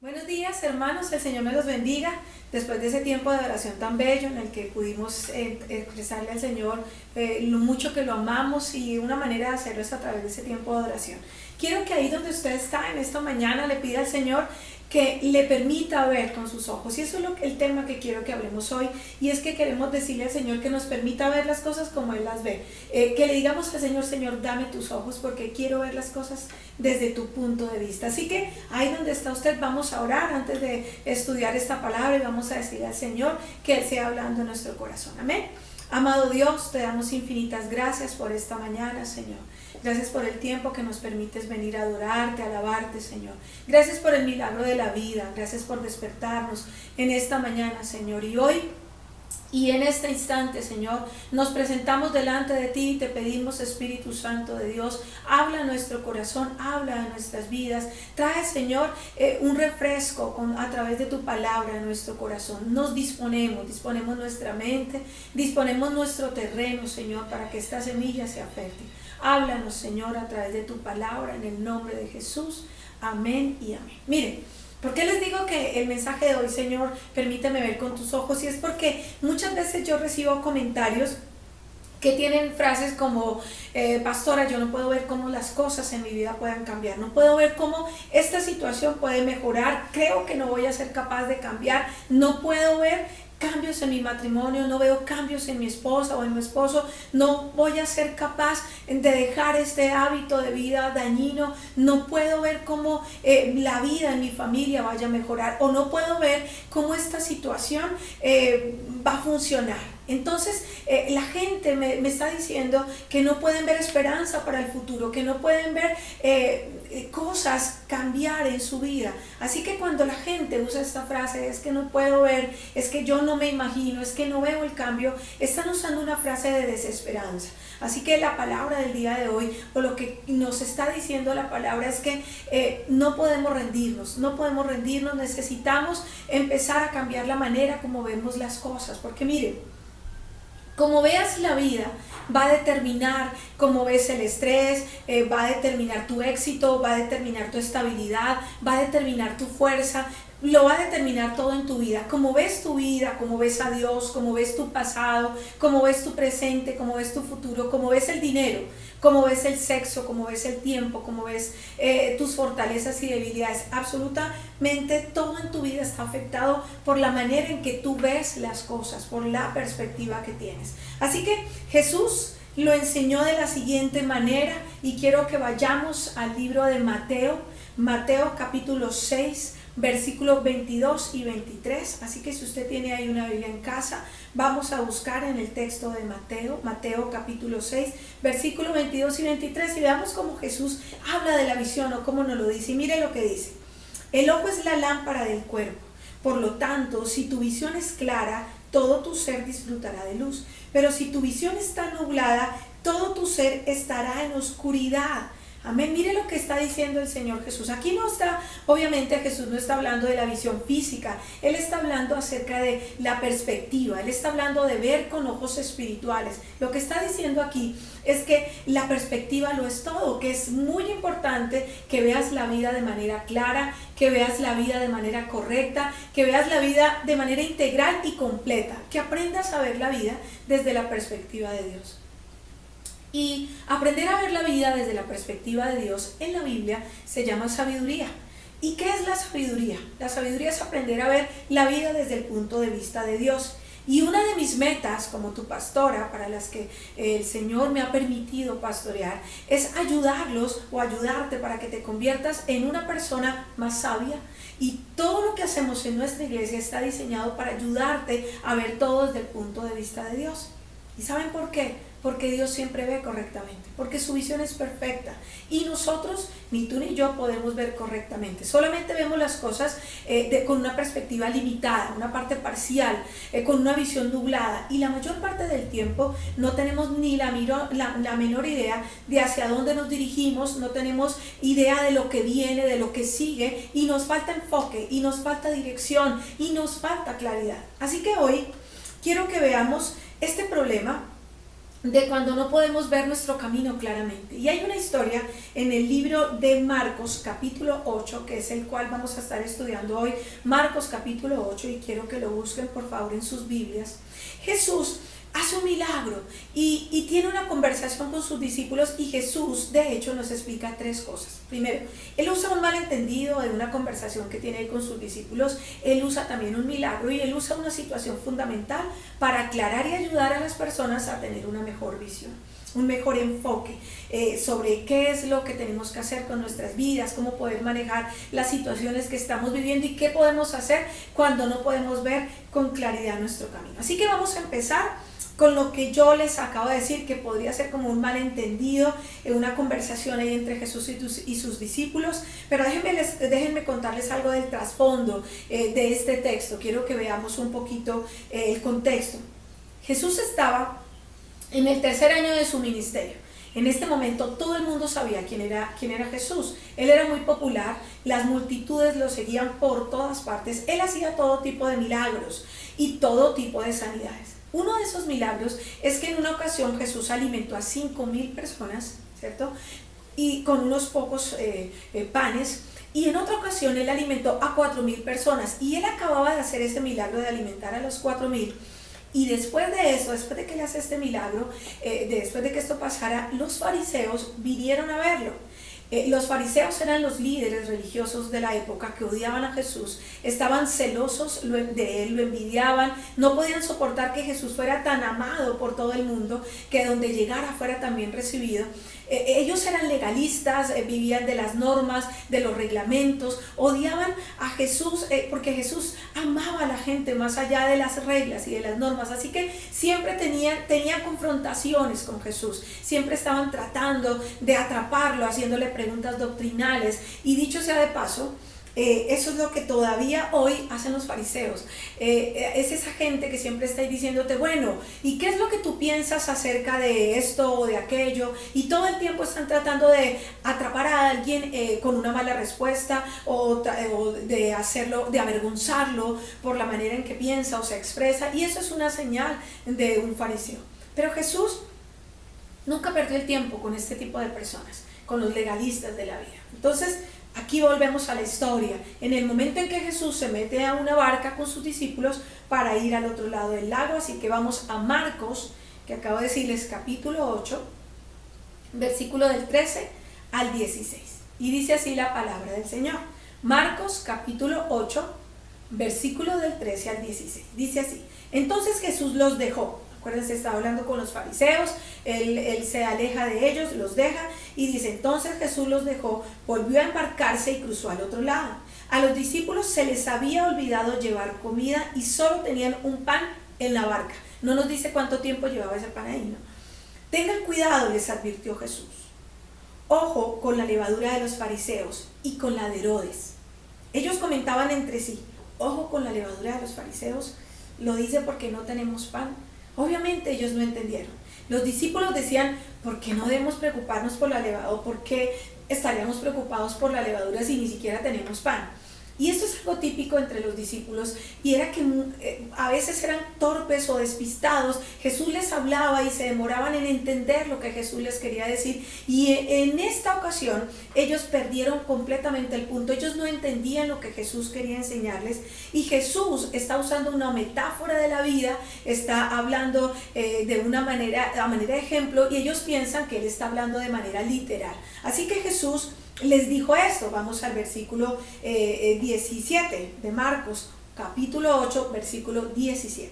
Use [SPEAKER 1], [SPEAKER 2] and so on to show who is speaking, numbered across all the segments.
[SPEAKER 1] Buenos días, hermanos, el Señor me los bendiga. Después de ese tiempo de oración tan bello en el que pudimos expresarle al Señor lo mucho que lo amamos, y una manera de hacerlo es a través de ese tiempo de oración. Quiero que ahí donde usted está en esta mañana le pida al Señor que le permita ver con sus ojos, y eso es el tema que quiero que hablemos hoy, y es que queremos decirle al Señor que nos permita ver las cosas como Él las ve, que le digamos al Señor: Señor, dame tus ojos porque quiero ver las cosas desde tu punto de vista. Así que ahí donde está usted, vamos a orar antes de estudiar esta palabra y vamos a decirle al Señor que Él sea hablando en nuestro corazón. Amén. Amado Dios, te damos infinitas gracias por esta mañana, Señor. Gracias por el tiempo que nos permites venir a adorarte, a alabarte, Señor. Gracias por el milagro de la vida. Gracias por despertarnos en esta mañana, Señor. Y hoy y en este instante, Señor, nos presentamos delante de ti y te pedimos, Espíritu Santo de Dios, habla a nuestro corazón, habla a nuestras vidas. Trae, Señor, un refresco a través de tu palabra en nuestro corazón. Nos disponemos nuestra mente, disponemos nuestro terreno, Señor, para que esta semilla sea fértil. Háblanos, Señor, a través de tu palabra, en el nombre de Jesús. Amén y amén. Miren, ¿por qué les digo que el mensaje de hoy, Señor, permíteme ver con tus ojos? Y es porque muchas veces yo recibo comentarios que tienen frases como: pastora, yo no puedo ver cómo las cosas en mi vida puedan cambiar, no puedo ver cómo esta situación puede mejorar, creo que no voy a ser capaz de cambiar, no puedo ver cambios en mi matrimonio, no veo cambios en mi esposa o en mi esposo, no voy a ser capaz de dejar este hábito de vida dañino, no puedo ver cómo la vida en mi familia vaya a mejorar, o no puedo ver cómo esta situación va a funcionar. Entonces la gente me está diciendo que no pueden ver esperanza para el futuro, que no pueden ver cosas cambiar en su vida. Así que cuando la gente usa esta frase, es que no puedo ver, es que yo no me imagino, es que no veo el cambio, están usando una frase de desesperanza. Así que la palabra del día de hoy, o lo que nos está diciendo la palabra, es que no podemos rendirnos, necesitamos empezar a cambiar la manera como vemos las cosas, porque miren, como veas la vida va a determinar cómo ves el estrés, va a determinar tu éxito, va a determinar tu estabilidad, va a determinar tu fuerza, lo va a determinar todo en tu vida. Cómo ves tu vida, cómo ves a Dios, cómo ves tu pasado, cómo ves tu presente, cómo ves tu futuro, cómo ves el dinero, cómo ves el sexo, cómo ves el tiempo, cómo ves tus fortalezas y debilidades. Absolutamente todo en tu vida está afectado por la manera en que tú ves las cosas, por la perspectiva que tienes. Así que Jesús lo enseñó de la siguiente manera, y quiero que vayamos al libro de Mateo capítulo 6, versículos 22 y 23. Así que si usted tiene ahí una Biblia en casa, vamos a buscar en el texto de Mateo capítulo 6, versículos 22 y 23, y veamos cómo Jesús habla de la visión, o cómo nos lo dice. Y mire lo que dice: el ojo es la lámpara del cuerpo. Por lo tanto, si tu visión es clara, todo tu ser disfrutará de luz. Pero si tu visión está nublada, todo tu ser estará en oscuridad. Amén. Mire lo que está diciendo el Señor Jesús. Aquí no está, obviamente Jesús no está hablando de la visión física, Él está hablando acerca de la perspectiva, Él está hablando de ver con ojos espirituales. Lo que está diciendo aquí es que la perspectiva lo es todo, que es muy importante que veas la vida de manera clara, que veas la vida de manera correcta, que veas la vida de manera integral y completa, que aprendas a ver la vida desde la perspectiva de Dios. Y aprender a ver la vida desde la perspectiva de Dios en la Biblia se llama sabiduría. ¿Y qué es la sabiduría? La sabiduría es aprender a ver la vida desde el punto de vista de Dios. Y una de mis metas como tu pastora, para las que el Señor me ha permitido pastorear, es ayudarlos o ayudarte para que te conviertas en una persona más sabia. Y todo lo que hacemos en nuestra iglesia está diseñado para ayudarte a ver todo desde el punto de vista de Dios. ¿Y saben por qué? Porque Dios siempre ve correctamente, porque su visión es perfecta, y nosotros, ni tú ni yo, podemos ver correctamente. Solamente vemos las cosas con una perspectiva limitada, una parte parcial, con una visión nublada, y la mayor parte del tiempo no tenemos ni la menor idea de hacia dónde nos dirigimos, no tenemos idea de lo que viene, de lo que sigue, y nos falta enfoque, y nos falta dirección, y nos falta claridad. Así que hoy quiero que veamos este problema de cuando no podemos ver nuestro camino claramente. Y hay una historia en el libro de Marcos capítulo 8, que es el cual vamos a estar estudiando hoy, Marcos capítulo 8, y quiero que lo busquen por favor en sus Biblias. Jesús hace un milagro y tiene una conversación con sus discípulos, y Jesús de hecho nos explica tres cosas. Primero, él usa un malentendido de una conversación que tiene con sus discípulos, él usa también un milagro y él usa una situación fundamental para aclarar y ayudar a las personas a tener una mejor visión, un mejor enfoque sobre qué es lo que tenemos que hacer con nuestras vidas, cómo poder manejar las situaciones que estamos viviendo y qué podemos hacer cuando no podemos ver con claridad nuestro camino. Así que vamos a empezar con lo que yo les acabo de decir, que podría ser como un malentendido, una conversación ahí entre Jesús y sus discípulos, pero déjenme contarles algo del trasfondo de este texto. Quiero que veamos un poquito el contexto. Jesús estaba en el tercer año de su ministerio. En este momento todo el mundo sabía quién era Jesús. Él era muy popular, las multitudes lo seguían por todas partes. Él hacía todo tipo de milagros y todo tipo de sanidades. Uno de esos milagros es que en una ocasión Jesús alimentó a 5,000 personas, ¿cierto? Y con unos pocos panes. Y en otra ocasión él alimentó a 4,000 personas. Y él acababa de hacer ese milagro de alimentar a los 4,000. Y después de eso, después de que él hace este milagro, después de que esto pasara, los fariseos vinieron a verlo. Los fariseos eran los líderes religiosos de la época que odiaban a Jesús, estaban celosos de él, lo envidiaban, no podían soportar que Jesús fuera tan amado por todo el mundo, que donde llegara fuera también recibido. Ellos eran legalistas, vivían de las normas, de los reglamentos, odiaban a Jesús porque Jesús amaba a la gente más allá de las reglas y de las normas, así que siempre tenían confrontaciones con Jesús, siempre estaban tratando de atraparlo, haciéndole preguntas doctrinales. Y dicho sea de paso, eso es lo que todavía hoy hacen los fariseos. Es esa gente que siempre está diciéndote, bueno, ¿y qué es lo que tú piensas acerca de esto o de aquello? Y todo el tiempo están tratando de atrapar a alguien con una mala respuesta o de hacerlo, de avergonzarlo por la manera en que piensa o se expresa, y eso es una señal de un fariseo. Pero Jesús nunca perdió el tiempo con este tipo de personas, con los legalistas de la vida. Entonces, aquí volvemos a la historia. En el momento en que Jesús se mete a una barca con sus discípulos para ir al otro lado del lago, así que vamos a Marcos, que acabo de decirles, capítulo 8, versículo del 13 al 16. Y dice así la palabra del Señor. Marcos, capítulo 8, versículo del 13 al 16. Dice así: entonces Jesús los dejó. Acuérdense, estaba hablando con los fariseos, él se aleja de ellos, los deja, y dice, entonces Jesús los dejó, volvió a embarcarse y cruzó al otro lado. A los discípulos se les había olvidado llevar comida y solo tenían un pan en la barca. No nos dice cuánto tiempo llevaba ese pan ahí, ¿no? Tengan cuidado, les advirtió Jesús. Ojo con la levadura de los fariseos y con la de Herodes. Ellos comentaban entre sí, ojo con la levadura de los fariseos, lo dice porque no tenemos pan. Obviamente ellos no entendieron. Los discípulos decían, ¿por qué no debemos preocuparnos por la levadura? ¿Por qué estaríamos preocupados por la levadura si ni siquiera tenemos pan? Y esto es algo típico entre los discípulos, y era que a veces eran torpes o despistados. Jesús les hablaba y se demoraban en entender lo que Jesús les quería decir, y en esta ocasión ellos perdieron completamente el punto. Ellos no entendían lo que Jesús quería enseñarles, y Jesús está usando una metáfora de la vida, está hablando de una manera, a manera de ejemplo, y ellos piensan que Él está hablando de manera literal. Así que Jesús les dijo esto. Vamos al versículo 17 de Marcos, capítulo 8, versículo 17.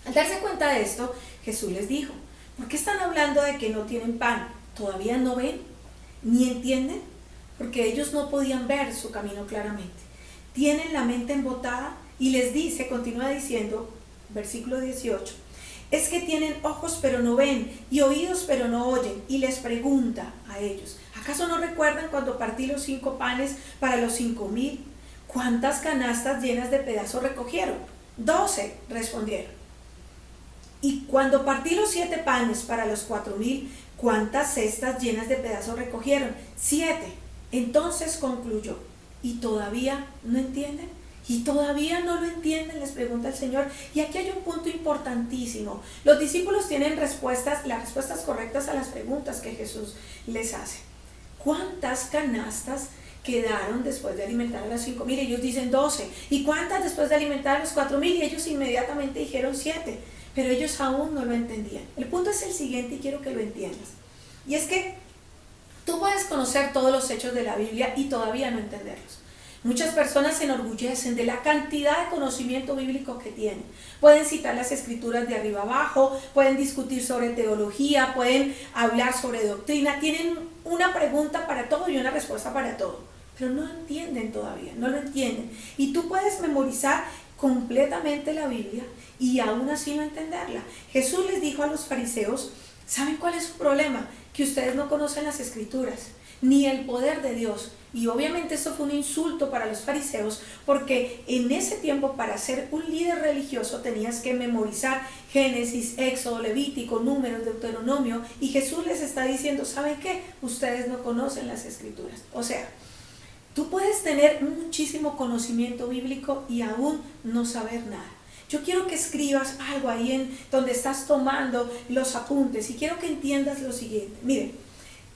[SPEAKER 1] Al darse cuenta de esto, Jesús les dijo, ¿por qué están hablando de que no tienen pan? ¿Todavía no ven? ¿Ni entienden? Porque ellos no podían ver su camino claramente. Tienen la mente embotada, y les dice, continúa diciendo, versículo 18, es que tienen ojos pero no ven, y oídos pero no oyen. Y les pregunta a ellos, ¿acaso no recuerdan cuando partí los 5 panes para los 5,000? ¿Cuántas canastas llenas de pedazos recogieron? 12, respondieron. Y cuando partí los 7 panes para los 4,000, ¿cuántas cestas llenas de pedazos recogieron? 7. Entonces concluyó, ¿y todavía no entienden? y todavía no lo entienden, les pregunta el Señor. Y aquí hay un punto importantísimo. Los discípulos tienen respuestas, las respuestas correctas a las preguntas que Jesús les hace. ¿Cuántas canastas quedaron después de alimentar a las 5,000? Ellos dicen 12. ¿Y cuántas después de alimentar a los 4,000? Y ellos inmediatamente dijeron 7. Pero ellos aún no lo entendían. El punto es el siguiente y quiero que lo entiendas. Y es que tú puedes conocer todos los hechos de la Biblia y todavía no entenderlos. Muchas personas se enorgullecen de la cantidad de conocimiento bíblico que tienen. Pueden citar las escrituras de arriba abajo, pueden discutir sobre teología, pueden hablar sobre doctrina, tienen una pregunta para todo y una respuesta para todo, pero no entienden todavía, no lo entienden. Y tú puedes memorizar completamente la Biblia y aún así no entenderla. Jesús les dijo a los fariseos, ¿saben cuál es su problema? Que ustedes no conocen las escrituras, ni el poder de Dios. Y obviamente esto fue un insulto para los fariseos, porque en ese tiempo para ser un líder religioso tenías que memorizar Génesis, Éxodo, Levítico, Números, Deuteronomio, y Jesús les está diciendo, ¿saben qué? Ustedes no conocen las escrituras. O sea, tú puedes tener muchísimo conocimiento bíblico y aún no saber nada. Yo quiero que escribas algo ahí en donde estás tomando los apuntes y quiero que entiendas lo siguiente. Miren,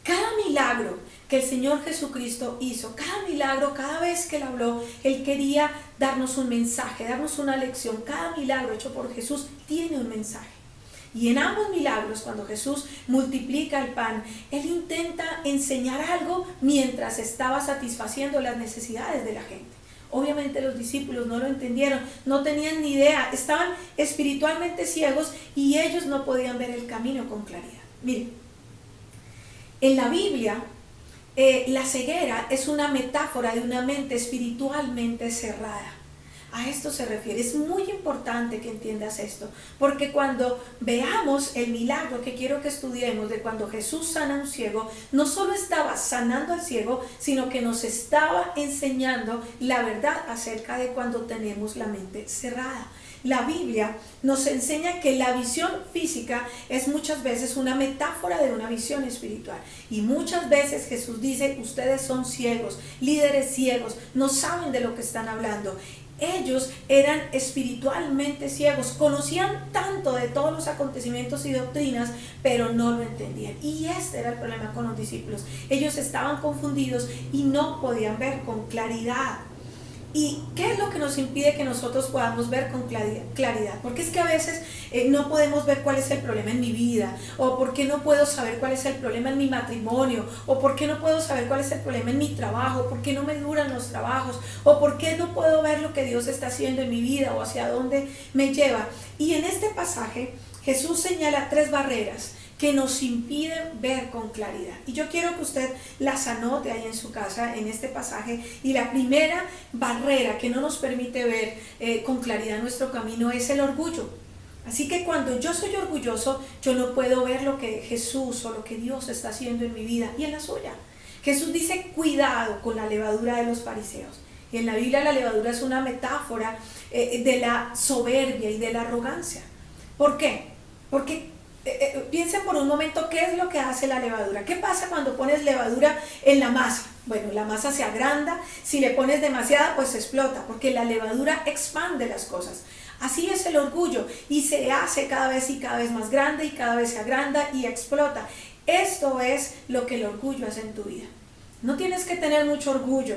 [SPEAKER 1] cada milagro que el Señor Jesucristo hizo, cada milagro, cada vez que Él habló, Él quería darnos un mensaje, darnos una lección. Cada milagro hecho por Jesús tiene un mensaje. Y en ambos milagros, cuando Jesús multiplica el pan, Él intenta enseñar algo mientras estaba satisfaciendo las necesidades de la gente. Obviamente los discípulos no lo entendieron, no tenían ni idea, estaban espiritualmente ciegos y ellos no podían ver el camino con claridad. Miren, en la Biblia, la ceguera es una metáfora de una mente espiritualmente cerrada. A esto se refiere. Es muy importante que entiendas esto, porque cuando veamos el milagro que quiero que estudiemos de cuando Jesús sana a un ciego, no solo estaba sanando al ciego, sino que nos estaba enseñando la verdad acerca de cuando tenemos la mente cerrada. La Biblia nos enseña que la visión física es muchas veces una metáfora de una visión espiritual. Y muchas veces Jesús dice, ustedes son ciegos, líderes ciegos, no saben de lo que están hablando. Ellos eran espiritualmente ciegos, conocían tanto de todos los acontecimientos y doctrinas, pero no lo entendían. Y este era el problema con los discípulos. Ellos estaban confundidos y no podían ver con claridad. ¿Y qué es lo que nos impide que nosotros podamos ver con claridad? Porque es que a veces no podemos ver cuál es el problema en mi vida, o por qué no puedo saber cuál es el problema en mi matrimonio, o por qué no puedo saber cuál es el problema en mi trabajo, por qué no me duran los trabajos, o por qué no puedo ver lo que Dios está haciendo en mi vida o hacia dónde me lleva. Y en este pasaje Jesús señala 3 barreras que nos impiden ver con claridad. Y yo quiero que usted las anote ahí en su casa, en este pasaje. Y la primera barrera que no nos permite ver con claridad nuestro camino es el orgullo. Así que cuando yo soy orgulloso, yo no puedo ver lo que Jesús o lo que Dios está haciendo en mi vida y en la suya. Jesús dice, cuidado con la levadura de los fariseos. Y en la Biblia la levadura es una metáfora de la soberbia y de la arrogancia. ¿Por qué? Porque piensen por un momento qué es lo que hace la levadura. ¿Qué pasa cuando pones levadura en la masa? Bueno, la masa se agranda, si le pones demasiada pues explota, porque la levadura expande las cosas. Así es el orgullo y se hace cada vez y cada vez más grande y cada vez se agranda y explota. Esto es lo que el orgullo hace en tu vida. No tienes que tener mucho orgullo.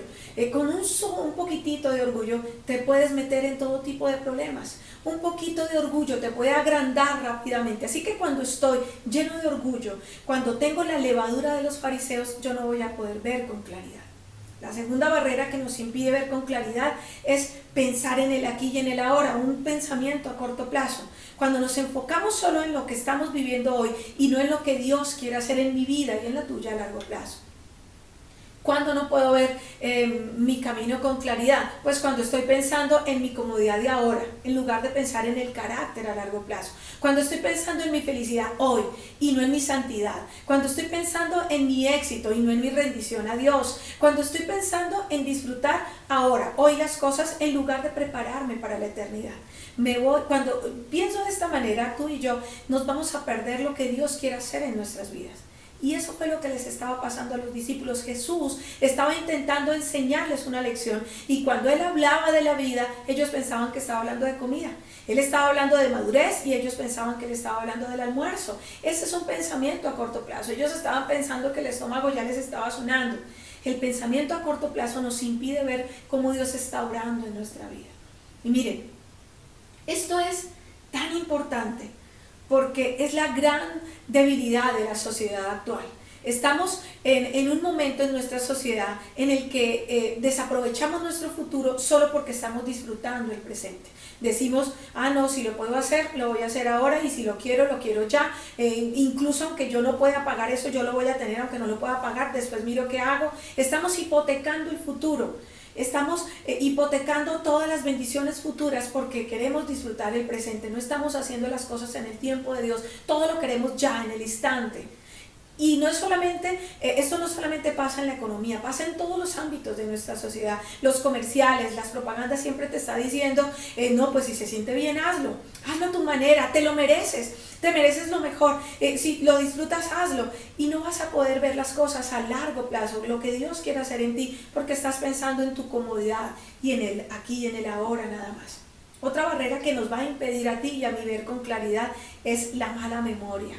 [SPEAKER 1] Con un poquitito de orgullo te puedes meter en todo tipo de problemas. Un poquito de orgullo te puede agrandar rápidamente. Así que cuando estoy lleno de orgullo, cuando tengo la levadura de los fariseos, yo no voy a poder ver con claridad. La segunda barrera que nos impide ver con claridad es pensar en el aquí y en el ahora, un pensamiento a corto plazo. Cuando nos enfocamos solo en lo que estamos viviendo hoy y no en lo que Dios quiere hacer en mi vida y en la tuya a largo plazo. ¿Cuándo no puedo ver mi camino con claridad? Pues cuando estoy pensando en mi comodidad de ahora, en lugar de pensar en el carácter a largo plazo. Cuando estoy pensando en mi felicidad hoy y no en mi santidad. Cuando estoy pensando en mi éxito y no en mi rendición a Dios. Cuando estoy pensando en disfrutar ahora, hoy las cosas, en lugar de prepararme para la eternidad. Cuando pienso de esta manera, tú y yo nos vamos a perder lo que Dios quiere hacer en nuestras vidas. Y eso fue lo que les estaba pasando a los discípulos. Jesús estaba intentando enseñarles una lección, y cuando Él hablaba de la vida, ellos pensaban que estaba hablando de comida. Él estaba hablando de madurez y ellos pensaban que Él estaba hablando del almuerzo. Ese es un pensamiento a corto plazo. Ellos estaban pensando que el estómago ya les estaba sonando. El pensamiento a corto plazo nos impide ver cómo Dios está obrando en nuestra vida. Y miren, esto es tan importante porque es la gran debilidad de la sociedad actual. Estamos en un momento en nuestra sociedad en el que desaprovechamos nuestro futuro solo porque estamos disfrutando el presente. Decimos, no, si lo puedo hacer, lo voy a hacer ahora, y si lo quiero ya. Incluso aunque yo no pueda pagar eso, yo lo voy a tener, aunque no lo pueda pagar, después miro qué hago. Estamos hipotecando el futuro. Estamos hipotecando todas las bendiciones futuras porque queremos disfrutar el presente. No estamos haciendo las cosas en el tiempo de Dios. Todo lo queremos ya, en el instante. Y no es solamente, esto no solamente pasa en la economía, pasa en todos los ámbitos de nuestra sociedad. Los comerciales, las propagandas siempre te está diciendo, no, pues si se siente bien, hazlo a tu manera, te lo mereces, te mereces lo mejor, si lo disfrutas, hazlo. Y no vas a poder ver las cosas a largo plazo, lo que Dios quiere hacer en ti, porque estás pensando en tu comodidad y en el aquí y en el ahora nada más. Otra barrera que nos va a impedir a ti y a mí ver con claridad es la mala memoria.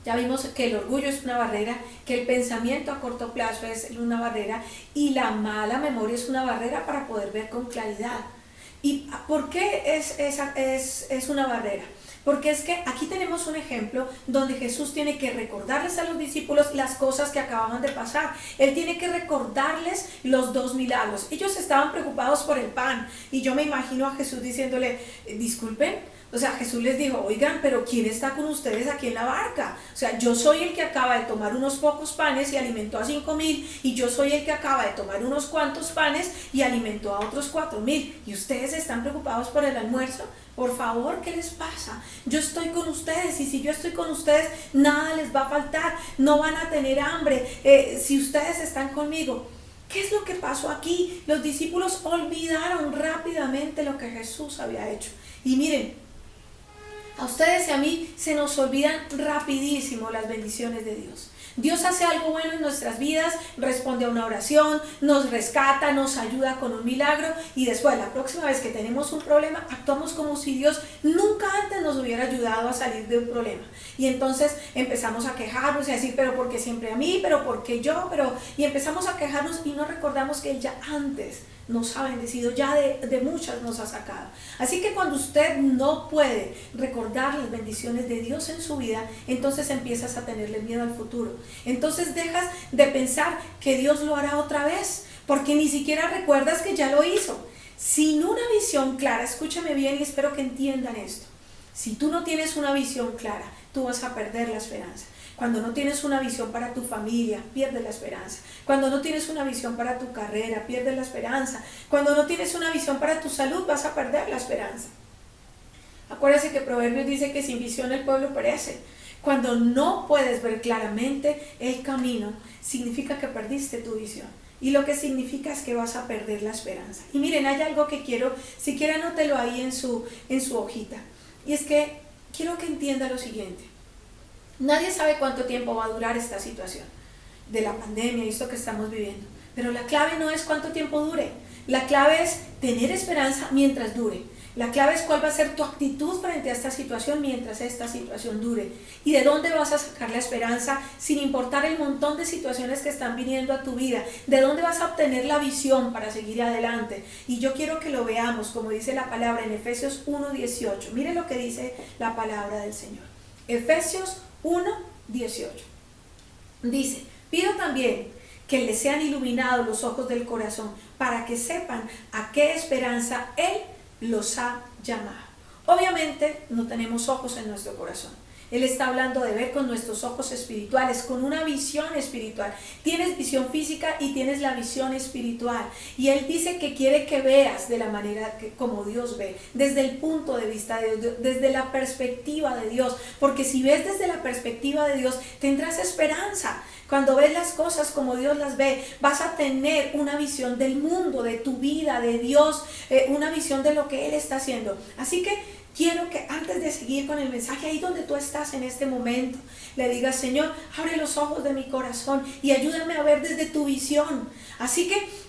[SPEAKER 1] Ya vimos que el orgullo es una barrera, que el pensamiento a corto plazo es una barrera, y la mala memoria es una barrera para poder ver con claridad. ¿Y por qué es una barrera? Porque es que aquí tenemos un ejemplo donde Jesús tiene que recordarles a los discípulos las cosas que acababan de pasar. Él tiene que recordarles los 2 milagros. Ellos estaban preocupados por el pan, y yo me imagino a Jesús diciéndole, disculpen. O sea, Jesús les dijo, oigan, pero ¿quién está con ustedes aquí en la barca? O sea, yo soy el que acaba de tomar unos pocos panes y alimentó a 5,000, y yo soy el que acaba de tomar unos cuantos panes y alimentó a otros 4,000. ¿Y ustedes están preocupados por el almuerzo? Por favor, ¿qué les pasa? Yo estoy con ustedes, y si yo estoy con ustedes, nada les va a faltar, no van a tener hambre, si ustedes están conmigo. ¿Qué es lo que pasó aquí? Los discípulos olvidaron rápidamente lo que Jesús había hecho. Y miren, a ustedes y a mí se nos olvidan rapidísimo las bendiciones de Dios. Dios hace algo bueno en nuestras vidas, responde a una oración, nos rescata, nos ayuda con un milagro, y después, la próxima vez que tenemos un problema, actuamos como si Dios nunca antes nos hubiera ayudado a salir de un problema. Y entonces empezamos a quejarnos y a decir, pero ¿por qué siempre a mí? ¿Pero por qué yo? Y empezamos a quejarnos y no recordamos que Él ya antes nos ha bendecido, ya de muchas nos ha sacado. Así que cuando usted no puede recordar las bendiciones de Dios en su vida, entonces empiezas a tenerle miedo al futuro. Entonces dejas de pensar que Dios lo hará otra vez, porque ni siquiera recuerdas que ya lo hizo. Sin una visión clara, escúchame bien y espero que entiendan esto. Si tú no tienes una visión clara, tú vas a perder la esperanza. Cuando no tienes una visión para tu familia, pierdes la esperanza. Cuando no tienes una visión para tu carrera, pierdes la esperanza. Cuando no tienes una visión para tu salud, vas a perder la esperanza. Acuérdense que Proverbios dice que sin visión el pueblo perece. Cuando no puedes ver claramente el camino, significa que perdiste tu visión. Y lo que significa es que vas a perder la esperanza. Y miren, hay algo que quiero, si quiere anótelo ahí en su hojita. Y es que quiero que entienda lo siguiente. Nadie sabe cuánto tiempo va a durar esta situación de la pandemia y esto que estamos viviendo. Pero la clave no es cuánto tiempo dure. La clave es tener esperanza mientras dure. La clave es cuál va a ser tu actitud frente a esta situación mientras esta situación dure. Y de dónde vas a sacar la esperanza sin importar el montón de situaciones que están viniendo a tu vida. De dónde vas a obtener la visión para seguir adelante. Y yo quiero que lo veamos, como dice la palabra en Efesios 1:18. Mire lo que dice la palabra del Señor. Efesios 1:18. Dice, pido también que les sean iluminados los ojos del corazón para que sepan a qué esperanza Él los ha llamado. Obviamente no tenemos ojos en nuestro corazón. Él está hablando de ver con nuestros ojos espirituales, con una visión espiritual. Tienes visión física y tienes la visión espiritual. Y Él dice que quiere que veas de la manera como Dios ve, desde el punto de vista de Dios, desde la perspectiva de Dios. Porque si ves desde la perspectiva de Dios, tendrás esperanza. Cuando ves las cosas como Dios las ve, vas a tener una visión del mundo, de tu vida, de Dios, una visión de lo que Él está haciendo. Así que quiero que antes de seguir con el mensaje, ahí donde tú estás en este momento, le digas: Señor, abre los ojos de mi corazón y ayúdame a ver desde tu visión. Así que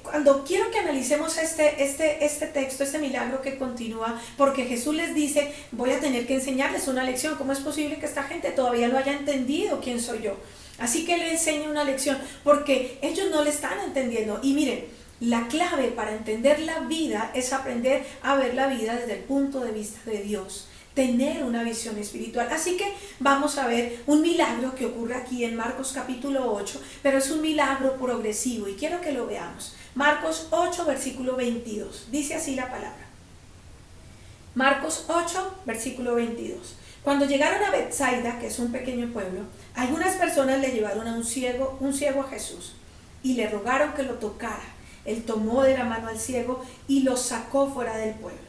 [SPEAKER 1] cuando quiero que analicemos este texto, este milagro que continúa, porque Jesús les dice: voy a tener que enseñarles una lección. ¿Cómo es posible que esta gente todavía no haya entendido quién soy yo? Así que le enseña una lección, porque ellos no le están entendiendo. Y miren, la clave para entender la vida es aprender a ver la vida desde el punto de vista de Dios, tener una visión espiritual. Así que vamos a ver un milagro que ocurre aquí en Marcos capítulo 8, pero es un milagro progresivo y quiero que lo veamos. Marcos 8, versículo 22, dice así la palabra. Marcos 8, versículo 22. Cuando llegaron a Betsaida, que es un pequeño pueblo, algunas personas le llevaron a un ciego a Jesús y le rogaron que lo tocara. Él tomó de la mano al ciego y lo sacó fuera del pueblo.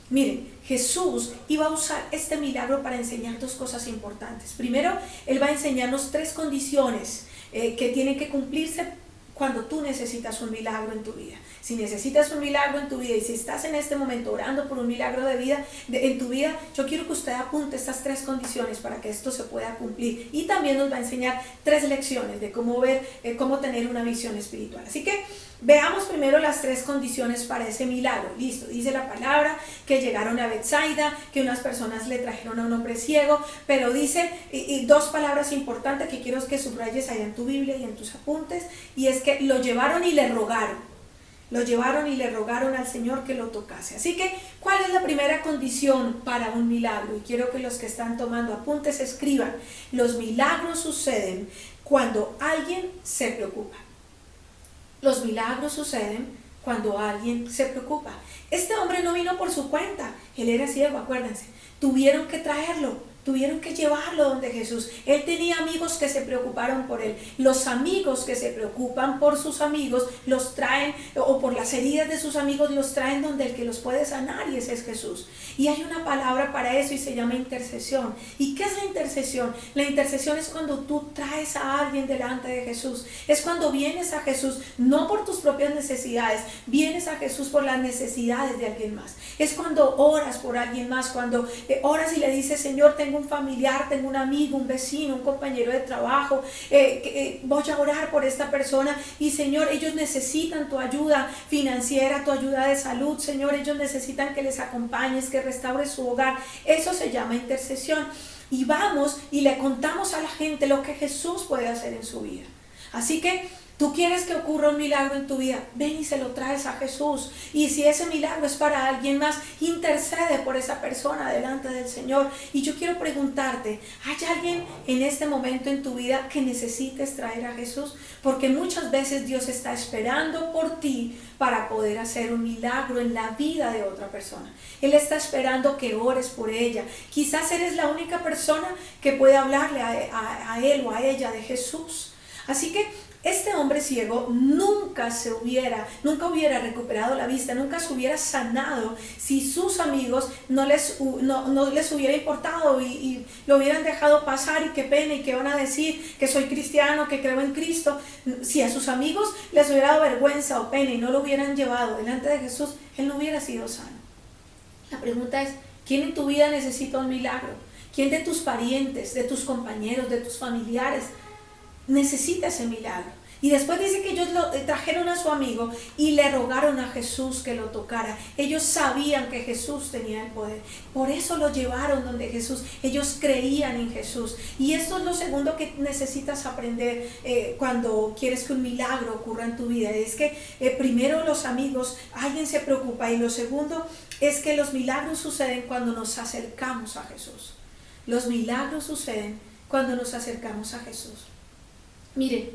[SPEAKER 1] Miren, Jesús iba a usar este milagro para enseñar dos cosas importantes. Primero, Él va a enseñarnos tres condiciones que tienen que cumplirse cuando tú necesitas un milagro en tu vida. Si necesitas un milagro en tu vida y si estás en este momento orando por un milagro en tu vida, yo quiero que usted apunte estas tres condiciones para que esto se pueda cumplir. Y también nos va a enseñar tres lecciones de cómo tener una visión espiritual. Así que veamos primero las tres condiciones para ese milagro. Listo, dice la palabra que llegaron a Betsaida, que unas personas le trajeron a un hombre ciego, pero dice dos palabras importantes que quiero que subrayes allá en tu Biblia y en tus apuntes, y es que lo llevaron y le rogaron. Lo llevaron y le rogaron al Señor que lo tocase. Así que, ¿cuál es la primera condición para un milagro? Y quiero que los que están tomando apuntes escriban: los milagros suceden cuando alguien se preocupa. Los milagros suceden cuando alguien se preocupa. Este hombre no vino por su cuenta, él era ciego, acuérdense. Tuvieron que traerlo. Tuvieron que llevarlo donde Jesús. Él tenía amigos que se preocuparon por él. Los amigos que se preocupan por sus amigos los traen, o por las heridas de sus amigos los traen donde el que los puede sanar, y ese es Jesús. Y hay una palabra para eso y se llama intercesión. ¿Y qué es la intercesión? La intercesión es cuando tú traes a alguien delante de Jesús. Es cuando vienes a Jesús no por tus propias necesidades, vienes a Jesús por las necesidades de alguien más. Es cuando oras por alguien más, cuando oras y le dices: Señor, tengo un familiar, tengo un amigo, un vecino, un compañero de trabajo, voy a orar por esta persona y Señor, ellos necesitan tu ayuda financiera, tu ayuda de salud, Señor, ellos necesitan que les acompañes, que restaures su hogar. Eso se llama intercesión. Y vamos y le contamos a la gente lo que Jesús puede hacer en su vida. Así que tú quieres que ocurra un milagro en tu vida, ven y se lo traes a Jesús. Y si ese milagro es para alguien más, intercede por esa persona delante del Señor. Y yo quiero preguntarte, ¿hay alguien en este momento en tu vida que necesites traer a Jesús? Porque muchas veces Dios está esperando por ti para poder hacer un milagro en la vida de otra persona. Él está esperando que ores por ella. Quizás eres la única persona que puede hablarle a él o a ella de Jesús. Así que este hombre ciego nunca hubiera recuperado la vista, nunca se hubiera sanado si sus amigos no les hubiera importado y lo hubieran dejado pasar. Y qué pena, y qué van a decir, que soy cristiano, que creo en Cristo. Si a sus amigos les hubiera dado vergüenza o pena y no lo hubieran llevado delante de Jesús, él no hubiera sido sano. La pregunta es: ¿quién en tu vida necesita un milagro? ¿Quién de tus parientes, de tus compañeros, de tus familiares necesita ese milagro? Y después dice que ellos lo trajeron a su amigo y le rogaron a Jesús que lo tocara. Ellos sabían que Jesús tenía el poder, por eso lo llevaron donde Jesús. Ellos creían en Jesús. Y esto es lo segundo que necesitas aprender cuando quieres que un milagro ocurra en tu vida. Es que primero los amigos, alguien se preocupa, y lo segundo es que los milagros suceden cuando nos acercamos a Jesús. Los milagros suceden cuando nos acercamos a Jesús. Miren,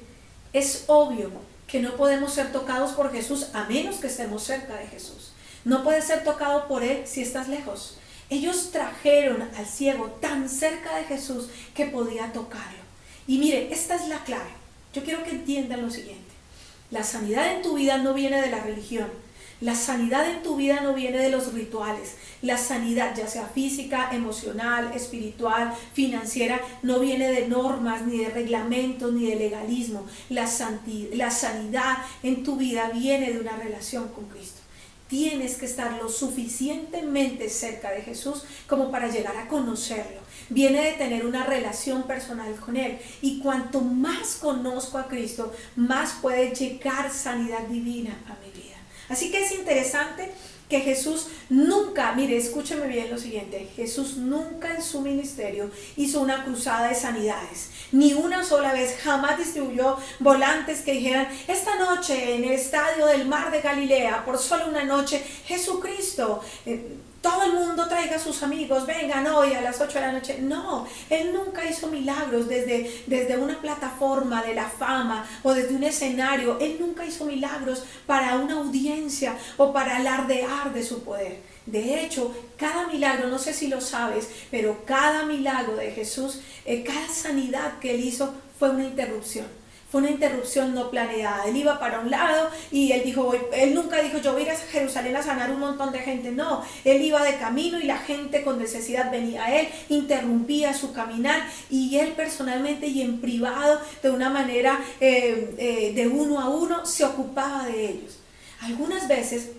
[SPEAKER 1] es obvio que no podemos ser tocados por Jesús a menos que estemos cerca de Jesús. No puedes ser tocado por Él si estás lejos. Ellos trajeron al ciego tan cerca de Jesús que podía tocarlo. Y mire, esta es la clave. Yo quiero que entiendan lo siguiente: la sanidad en tu vida no viene de la religión. La sanidad en tu vida no viene de los rituales. La sanidad, ya sea física, emocional, espiritual, financiera, no viene de normas, ni de reglamentos, ni de legalismo. La sanidad en tu vida viene de una relación con Cristo. tienes que estar lo suficientemente cerca de Jesús como para llegar a conocerlo. Viene de tener una relación personal con Él. Y cuanto más conozco a Cristo, más puede llegar sanidad divina a mi vida. Así que es interesante que Jesús nunca, mire, escúcheme bien lo siguiente, Jesús nunca en su ministerio hizo una cruzada de sanidades, ni una sola vez, jamás distribuyó volantes que dijeran, esta noche en el estadio del Mar de Galilea, por solo una noche, Jesucristo, todo el mundo traiga a sus amigos, vengan hoy a las 8 de la noche. No, Él nunca hizo milagros desde una plataforma de la fama o desde un escenario. Él nunca hizo milagros para una audiencia o para alardear de su poder. De hecho, cada milagro, no sé si lo sabes, pero cada milagro de Jesús, cada sanidad que Él hizo fue una interrupción. Fue una interrupción no planeada. Él iba para un lado y él nunca dijo, yo voy a ir a Jerusalén a sanar un montón de gente. No, él iba de camino y la gente con necesidad venía a él, interrumpía su caminar y él personalmente y en privado, de una manera de uno a uno, se ocupaba de ellos. Algunas veces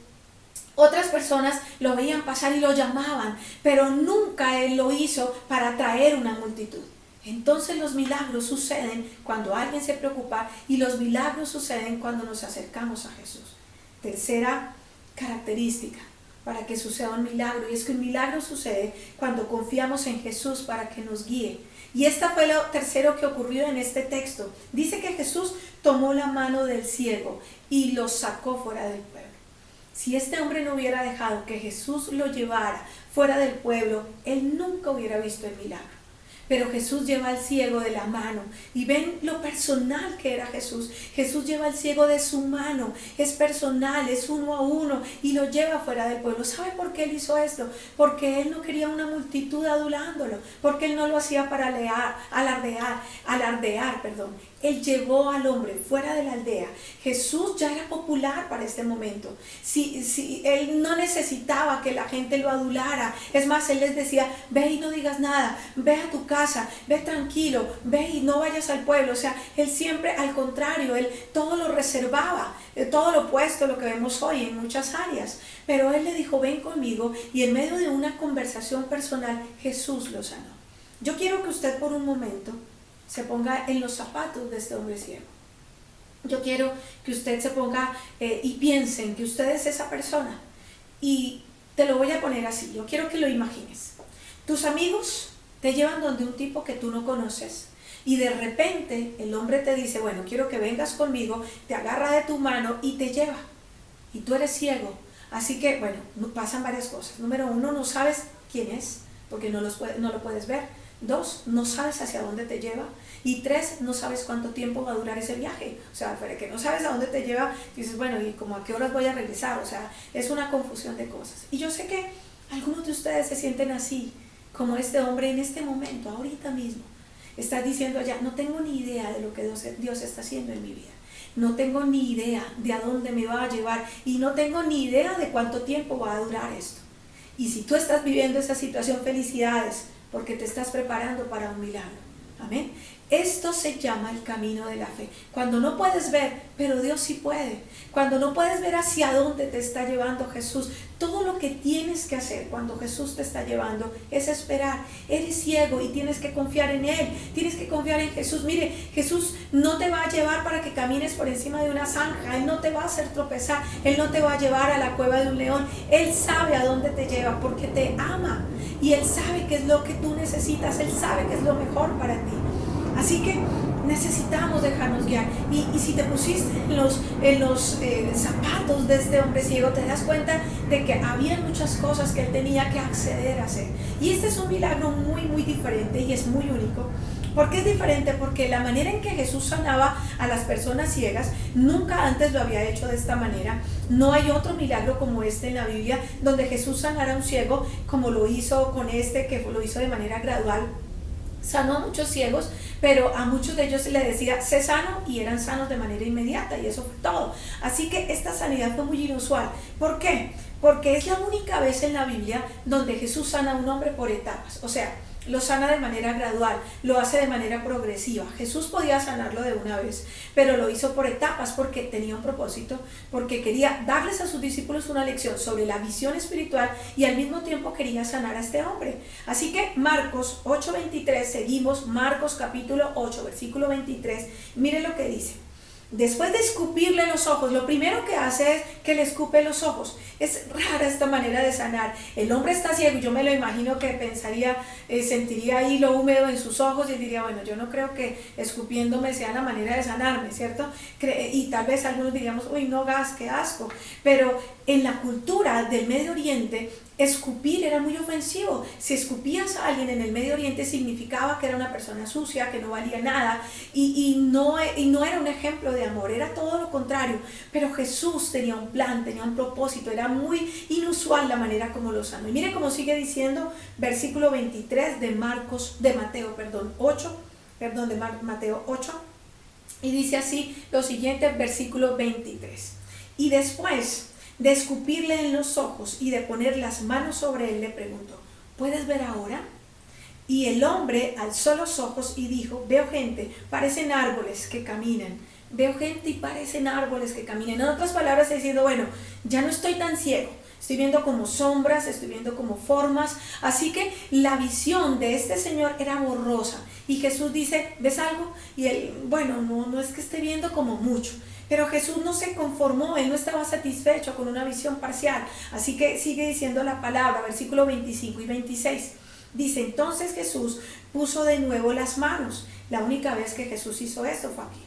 [SPEAKER 1] otras personas lo veían pasar y lo llamaban, pero nunca él lo hizo para atraer una multitud. Entonces los milagros suceden cuando alguien se preocupa y los milagros suceden cuando nos acercamos a Jesús. Tercera característica para que suceda un milagro, y es que un milagro sucede cuando confiamos en Jesús para que nos guíe. Y esta fue lo tercero que ocurrió en este texto. Dice que Jesús tomó la mano del ciego y lo sacó fuera del pueblo. Si este hombre no hubiera dejado que Jesús lo llevara fuera del pueblo, él nunca hubiera visto el milagro. Pero Jesús lleva al ciego de la mano y ven lo personal que era Jesús. Jesús lleva al ciego de su mano, es personal, es uno a uno y lo lleva fuera del pueblo. ¿Sabe por qué él hizo esto? Porque él no quería una multitud adulándolo, porque él no lo hacía para alardear. Él llevó al hombre fuera de la aldea. Jesús ya era popular para este momento. Si él no necesitaba que la gente lo adulara. Es más, él les decía, ve y no digas nada, ve a tu casa, ve tranquilo, ve y no vayas al pueblo. O sea, él siempre, al contrario, él todo lo reservaba, todo lo opuesto a lo que vemos hoy en muchas áreas. Pero él le dijo, ven conmigo, y en medio de una conversación personal, Jesús lo sanó. Yo quiero que usted por un momento se ponga en los zapatos de este hombre ciego. Yo quiero que usted se ponga y piense en que usted es esa persona. Y te lo voy a poner así, yo quiero que lo imagines. Tus amigos te llevan donde un tipo que tú no conoces y de repente el hombre te dice, bueno, quiero que vengas conmigo, te agarra de tu mano y te lleva. Y tú eres ciego. Así que, bueno, pasan varias cosas. Número uno, no sabes quién es, porque no lo puedes ver. 2, no sabes hacia dónde te lleva. Y 3, no sabes cuánto tiempo va a durar ese viaje. O sea, para que no sabes a dónde te lleva, dices, bueno, ¿y como a qué horas voy a regresar? O sea, es una confusión de cosas. Y yo sé que algunos de ustedes se sienten así, como este hombre en este momento, ahorita mismo. Estás diciendo allá, no tengo ni idea de lo que Dios está haciendo en mi vida. No tengo ni idea de a dónde me va a llevar. Y no tengo ni idea de cuánto tiempo va a durar esto. Y si tú estás viviendo esa situación, felicidades, porque te estás preparando para un milagro. Amén. Esto se llama el camino de la fe. Cuando no puedes ver, pero Dios sí puede. Cuando no puedes ver hacia dónde te está llevando Jesús, todo lo que tienes que hacer cuando Jesús te está llevando es esperar. Eres ciego y tienes que confiar en Él. Tienes que confiar en Jesús. Mire, Jesús no te va a llevar para que camines por encima de una zanja. Él no te va a hacer tropezar. Él no te va a llevar a la cueva de un león. Él sabe a dónde te lleva porque te ama. Y Él sabe qué es lo que tú necesitas. Él sabe qué es lo mejor para ti. Así que necesitamos dejarnos guiar. Y si te pusiste en los zapatos de este hombre ciego, te das cuenta de que había muchas cosas que él tenía que acceder a hacer. Y este es un milagro muy, muy diferente y es muy único. ¿Por qué es diferente? Porque la manera en que Jesús sanaba a las personas ciegas, nunca antes lo había hecho de esta manera. No hay otro milagro como este en la Biblia, donde Jesús sanara a un ciego como lo hizo con este, que lo hizo de manera gradual. Sanó a muchos ciegos, pero a muchos de ellos le decía, sé sano, y eran sanos de manera inmediata, y eso fue todo. Así que esta sanidad fue muy inusual. ¿Por qué? Porque es la única vez en la Biblia donde Jesús sana a un hombre por etapas. O sea, lo sana de manera gradual, lo hace de manera progresiva. Jesús podía sanarlo de una vez, pero lo hizo por etapas porque tenía un propósito, porque quería darles a sus discípulos una lección sobre la visión espiritual y al mismo tiempo quería sanar a este hombre. Así que Marcos 8:23, seguimos, Marcos capítulo 8, versículo 23, mire lo que dice. Después de escupirle los ojos, lo primero que hace es que le escupe los ojos. Es rara esta manera de sanar. El hombre está ciego y yo me lo imagino que pensaría, sentiría ahí lo húmedo en sus ojos y diría, bueno, yo no creo que escupiéndome sea la manera de sanarme, ¿cierto? Y tal vez algunos diríamos, uy, no, gas, qué asco. Pero en la cultura del Medio Oriente, escupir era muy ofensivo. Si escupías a alguien en el Medio Oriente significaba que era una persona sucia, que no valía nada y no era un ejemplo de amor, era todo lo contrario. Pero Jesús tenía un plan, tenía un propósito, era muy inusual la manera como lo sanó. Y mire cómo sigue diciendo versículo 23 de Mateo 8, y dice así lo siguiente, versículo 23. Y después de escupirle en los ojos y de poner las manos sobre él, le preguntó, ¿puedes ver ahora? Y el hombre alzó los ojos y dijo, veo gente, parecen árboles que caminan. Veo gente y parecen árboles que caminan. En otras palabras, diciendo, bueno, ya no estoy tan ciego. Estoy viendo como sombras, estoy viendo como formas. Así que la visión de este señor era borrosa. Y Jesús dice, ¿ves algo? Y él, bueno, no es que esté viendo como mucho. Pero Jesús no se conformó, él no estaba satisfecho con una visión parcial. Así que sigue diciendo la palabra, versículo 25 y 26. Dice, entonces Jesús puso de nuevo las manos. La única vez que Jesús hizo esto fue aquí.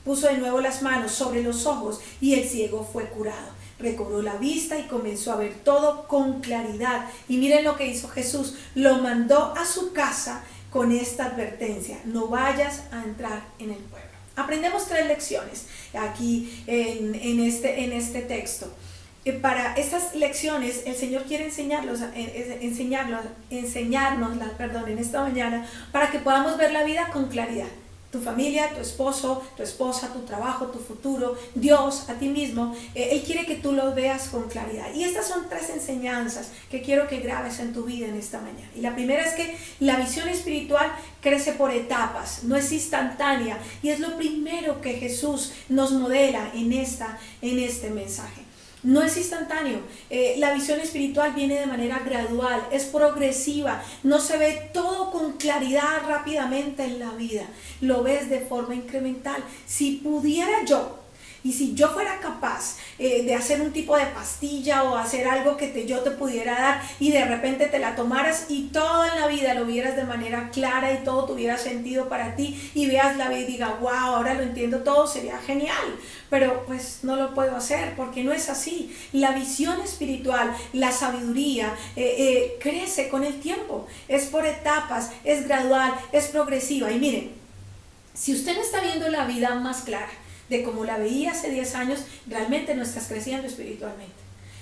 [SPEAKER 1] Puso de nuevo las manos sobre los ojos y el ciego fue curado. Recobró la vista y comenzó a ver todo con claridad. Y miren lo que hizo Jesús. Lo mandó a su casa con esta advertencia. No vayas a entrar en el pueblo. Aprendemos 3 lecciones aquí en este texto. Para estas lecciones el Señor quiere enseñarnos en esta mañana para que podamos ver la vida con claridad. Tu familia, tu esposo, tu esposa, tu trabajo, tu futuro, Dios, a ti mismo, Él quiere que tú lo veas con claridad. Y estas son 3 enseñanzas que quiero que grabes en tu vida en esta mañana. Y la primera es que la visión espiritual crece por etapas, no es instantánea. Y es lo primero que Jesús nos modela en este mensaje. No es instantáneo, la visión espiritual viene de manera gradual, es progresiva, no se ve todo con claridad rápidamente en la vida, lo ves de forma incremental. Si pudiera yo, y si yo fuera capaz de hacer un tipo de pastilla o hacer algo que yo te pudiera dar y de repente te la tomaras y todo en la vida lo vieras de manera clara y todo tuviera sentido para ti y veas la vida y diga, wow, ahora lo entiendo todo, sería genial. Pero pues no lo puedo hacer porque no es así. La visión espiritual, la sabiduría crece con el tiempo, es por etapas, es gradual, es progresiva. Y miren, si usted no está viendo la vida más clara de como la veía hace 10 años, realmente no estás creciendo espiritualmente.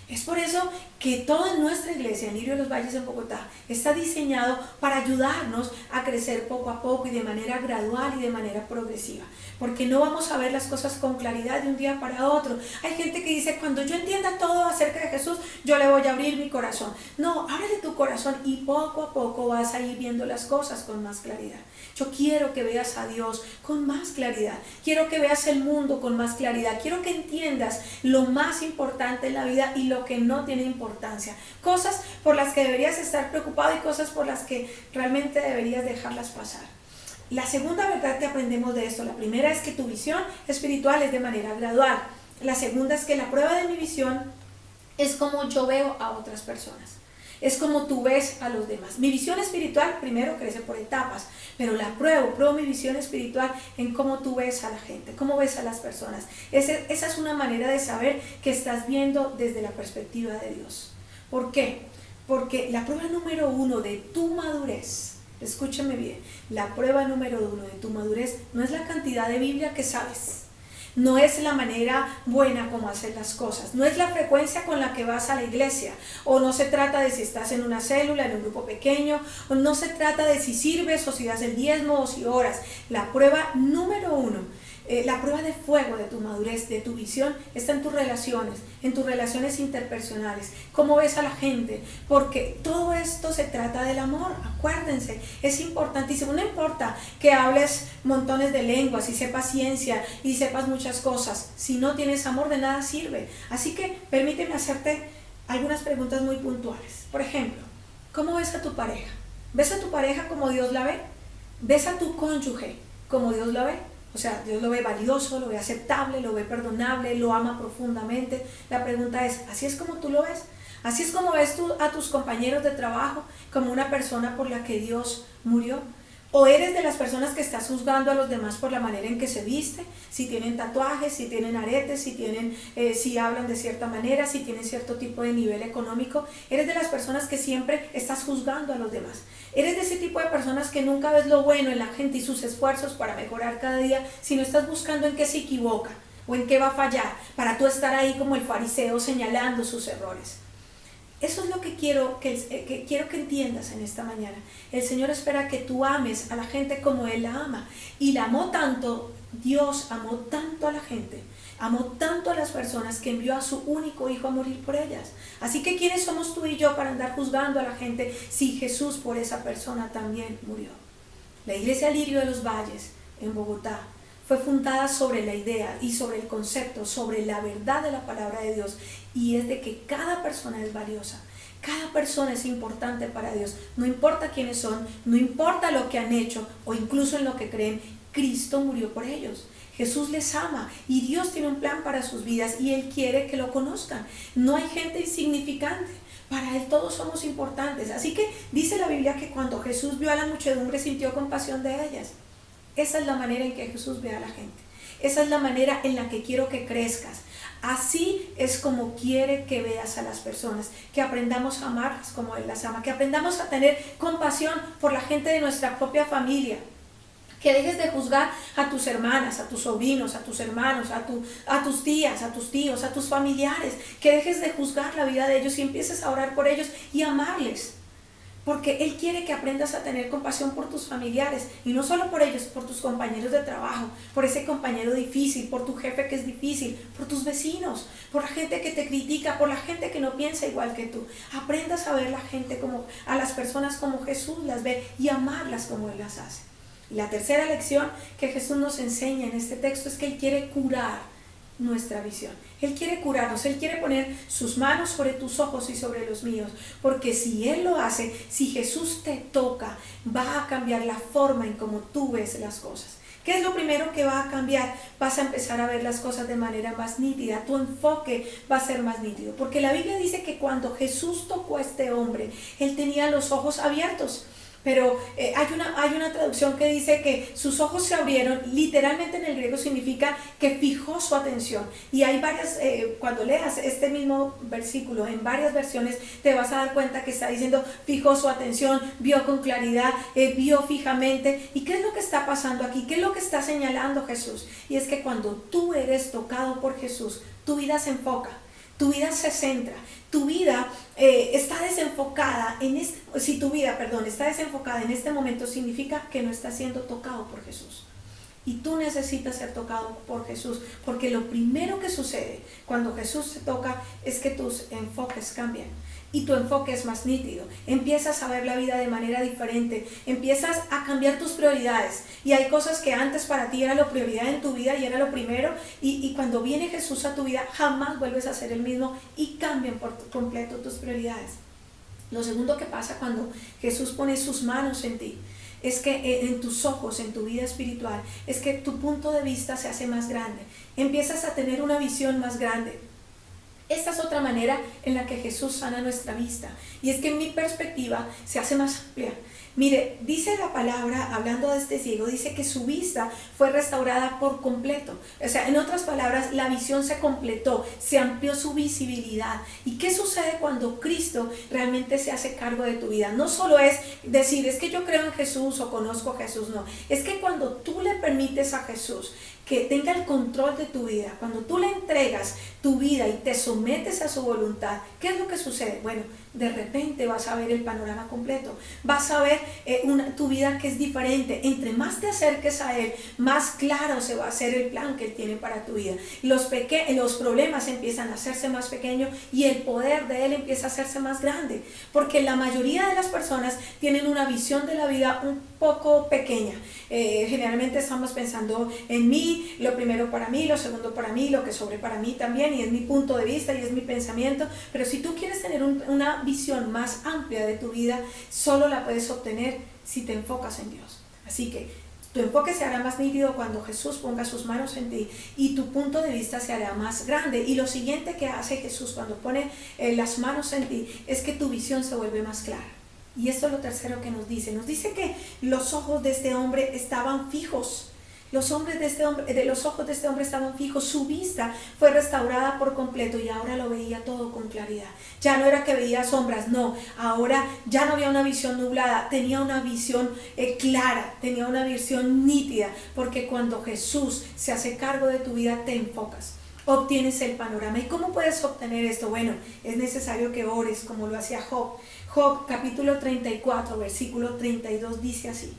[SPEAKER 1] Es por eso que toda nuestra iglesia en Lirio de los Valles en Bogotá está diseñado para ayudarnos a crecer poco a poco y de manera gradual y de manera progresiva. Porque no vamos a ver las cosas con claridad de un día para otro. Hay gente que dice, cuando yo entienda todo acerca de Jesús, yo le voy a abrir mi corazón. No, ábrele tu corazón y poco a poco vas a ir viendo las cosas con más claridad. Yo quiero que veas a Dios con más claridad. Quiero que veas el mundo con más claridad. Quiero que entiendas lo más importante en la vida y lo que no tiene importancia. Cosas por las que deberías estar preocupado y cosas por las que realmente deberías dejarlas pasar. La segunda verdad que aprendemos de esto, la primera es que tu visión espiritual es de manera gradual. La segunda es que la prueba de mi visión es como yo veo a otras personas. Es como tú ves a los demás. Mi visión espiritual primero crece por etapas, pero la pruebo mi visión espiritual en cómo tú ves a la gente, cómo ves a las personas. Esa es una manera de saber que estás viendo desde la perspectiva de Dios. ¿Por qué? Porque la prueba número 1 de tu madurez, escúchame bien, la prueba número 1 de tu madurez no es la cantidad de Biblia que sabes. No es la manera buena como hacer las cosas, no es la frecuencia con la que vas a la iglesia, o no se trata de si estás en una célula, en un grupo pequeño, o no se trata de si sirves o si das el diezmo o si oras. La prueba número 1 La prueba de fuego de tu madurez, de tu visión, está en tus relaciones interpersonales, cómo ves a la gente, porque todo esto se trata del amor, acuérdense, es importantísimo. No importa que hables montones de lenguas y sepas ciencia y sepas muchas cosas, si no tienes amor de nada sirve. Así que permíteme hacerte algunas preguntas muy puntuales. Por ejemplo, ¿cómo ves a tu pareja? ¿Ves a tu pareja como Dios la ve? ¿Ves a tu cónyuge como Dios la ve? O sea, Dios lo ve valioso, lo ve aceptable, lo ve perdonable, lo ama profundamente. La pregunta es, ¿así es como tú lo ves? ¿Así es como ves tú a tus compañeros de trabajo como una persona por la que Dios murió? ¿O eres de las personas que estás juzgando a los demás por la manera en que se viste? Si tienen tatuajes, si tienen aretes, si hablan de cierta manera, si tienen cierto tipo de nivel económico. ¿Eres de las personas que siempre estás juzgando a los demás? ¿Eres de ese tipo de personas que nunca ves lo bueno en la gente y sus esfuerzos para mejorar cada día, sino estás buscando en qué se equivoca o en qué va a fallar para tú estar ahí como el fariseo señalando sus errores? Eso es lo que quiero que entiendas en esta mañana. El Señor espera que tú ames a la gente como Él la ama. Y la amó tanto, Dios amó tanto a la gente, amó tanto a las personas que envió a su único Hijo a morir por ellas. Así que ¿quiénes somos tú y yo para andar juzgando a la gente si Jesús por esa persona también murió? La Iglesia Lirio de los Valles en Bogotá fue fundada sobre la idea y sobre el concepto, sobre la verdad de la palabra de Dios, y es de que cada persona es valiosa, cada persona es importante para Dios, no importa quiénes son, no importa lo que han hecho o incluso en lo que creen, Cristo murió por ellos. Jesús les ama y Dios tiene un plan para sus vidas y Él quiere que lo conozcan. No hay gente insignificante. Para Él todos somos importantes. Así que dice la Biblia que cuando Jesús vio a la muchedumbre sintió compasión de ellas. Esa es la manera en que Jesús ve a la gente. Esa es la manera en la que quiero que crezcas. Así es como quiere que veas a las personas, que aprendamos a amarlas como Él las ama, que aprendamos a tener compasión por la gente de nuestra propia familia, que dejes de juzgar a tus hermanas, a tus sobrinos, a tus hermanos, a tus tías, a tus tíos, a tus familiares, que dejes de juzgar la vida de ellos y empieces a orar por ellos y amarles. Porque Él quiere que aprendas a tener compasión por tus familiares, y no solo por ellos, por tus compañeros de trabajo, por ese compañero difícil, por tu jefe que es difícil, por tus vecinos, por la gente que te critica, por la gente que no piensa igual que tú. Aprendas a ver a las personas como Jesús las ve y amarlas como Él las hace. Y la tercera lección que Jesús nos enseña en este texto es que Él quiere curar nuestra visión. Él quiere curarnos, Él quiere poner sus manos sobre tus ojos y sobre los míos, porque si Él lo hace, si Jesús te toca, va a cambiar la forma en cómo tú ves las cosas. ¿Qué es lo primero que va a cambiar? Vas a empezar a ver las cosas de manera más nítida, tu enfoque va a ser más nítido, porque la Biblia dice que cuando Jesús tocó a este hombre, Él tenía los ojos abiertos. Pero hay una traducción que dice que sus ojos se abrieron, literalmente en el griego significa que fijó su atención. Y hay varias, cuando leas este mismo versículo en varias versiones, te vas a dar cuenta que está diciendo fijó su atención, vio con claridad, vio fijamente. ¿Y qué es lo que está pasando aquí? ¿Qué es lo que está señalando Jesús? Y es que cuando tú eres tocado por Jesús, tu vida se enfoca. Tu vida se centra, tu vida está desenfocada si tu vida, está desenfocada en este momento, significa que no está siendo tocado por Jesús. Y tú necesitas ser tocado por Jesús, porque lo primero que sucede cuando Jesús te toca es que tus enfoques cambian. Y tu enfoque es más nítido, empiezas a ver la vida de manera diferente, empiezas a cambiar tus prioridades, y hay cosas que antes para ti era la prioridad en tu vida y era lo primero, y cuando viene Jesús a tu vida jamás vuelves a ser el mismo y cambian por completo tus prioridades. Lo segundo que pasa cuando Jesús pone sus manos en ti es que en tus ojos, en tu vida espiritual, es que tu punto de vista se hace más grande, empiezas a tener una visión más grande. Esta es otra manera en la que Jesús sana nuestra vista, y es que mi perspectiva se hace más amplia. Mire, dice la palabra, hablando de este ciego, dice que su vista fue restaurada por completo. O sea, en otras palabras, la visión se completó, se amplió su visibilidad. ¿Y qué sucede cuando Cristo realmente se hace cargo de tu vida? No solo es decir, es que yo creo en Jesús o conozco a Jesús, no. Es que cuando tú le permites a Jesús que tenga el control de tu vida, cuando tú le entregas tu vida y te sometes a su voluntad, ¿qué es lo que sucede? Bueno, de repente vas a ver el panorama completo, vas a ver tu vida que es diferente. Entre más te acerques a Él, más claro se va a hacer el plan que Él tiene para tu vida. Los problemas empiezan a hacerse más pequeños y el poder de Él empieza a hacerse más grande. Porque la mayoría de las personas tienen una visión de la vida un poco pequeña. Generalmente estamos pensando en mí, lo primero para mí, lo segundo para mí, lo que sobre para mí también, y es mi punto de vista y es mi pensamiento. Pero si tú quieres tener una visión más amplia de tu vida, solo la puedes obtener si te enfocas en Dios. Así que tu enfoque se hará más nítido cuando Jesús ponga sus manos en ti y tu punto de vista se hará más grande. Y lo siguiente que hace Jesús cuando pone las manos en ti es que tu visión se vuelve más clara. Y esto es lo tercero que nos dice. Nos dice que los ojos de este hombre estaban fijos. Los ojos de este hombre estaban fijos. Su vista fue restaurada por completo y ahora lo veía todo con claridad. Ya no era que veía sombras, no. Ahora ya no había una visión nublada, tenía una visión clara, tenía una visión nítida. Porque cuando Jesús se hace cargo de tu vida, te enfocas. Obtienes el panorama. ¿Y cómo puedes obtener esto? Bueno, es necesario que ores como lo hacía Job. Job capítulo 34, versículo 32 dice así: